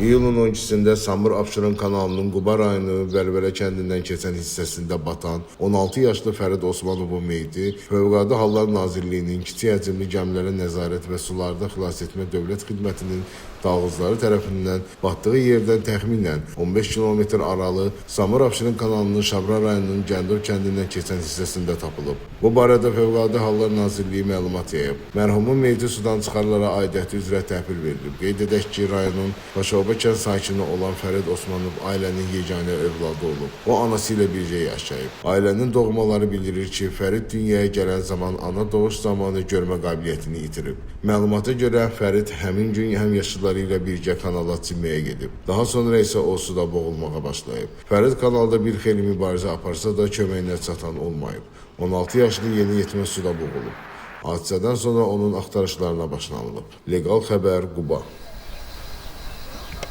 İyulun 12-sində Samur Abşeron kanalının Quba rayonu Vəlvələ kəndindən keçən hissəsində batan 16 yaşlı Fərid Osmanovun meyiti Fövqəladə Hallar Nazirliyinin kiçik həcmli gəmilərə nəzarət və sularda xilas etmə dövlət xidmətinin dalğıcıları tərəfindən batdığı yerdən təxminən 15 kilometr aralı Samur Abşeron kanalının Şabra rayonunun Gəndor kəndindən keçən hissəsində tapılıb. Bu barədə Fövqəladə Hallar Nazirliyi məlumat yayıb. Mərhumun meyti sudan çıxarılaraq aidiyyəti üzrə təhvil verilib. Qeyd edək ki, rayonun Paşaoba kənd sakini olan Fərid Osmanov ailənin yeganə övladı olub. O, anası ilə birgə yaşayıb. Ailənin doğmaları bildirir ki, Fərid dünyaya gələn zaman ana doğuş zamanı görmə qabiliyyətini itirib. Məlumata görə Fərid həmin gün həmyaşıdları ilə birgə kanala çimməyə gedib. Daha sonra isə o suda boğulmağa başlayıb. Fərid kanalda bir xeyli mübarizə aparsa da köməyinə çatan olmayıb. 16 yaşlı yeniyetmə suda boğulub. Hadisədən sonra onun axtarışlarına başlanılıb. Legal xəbər Quba.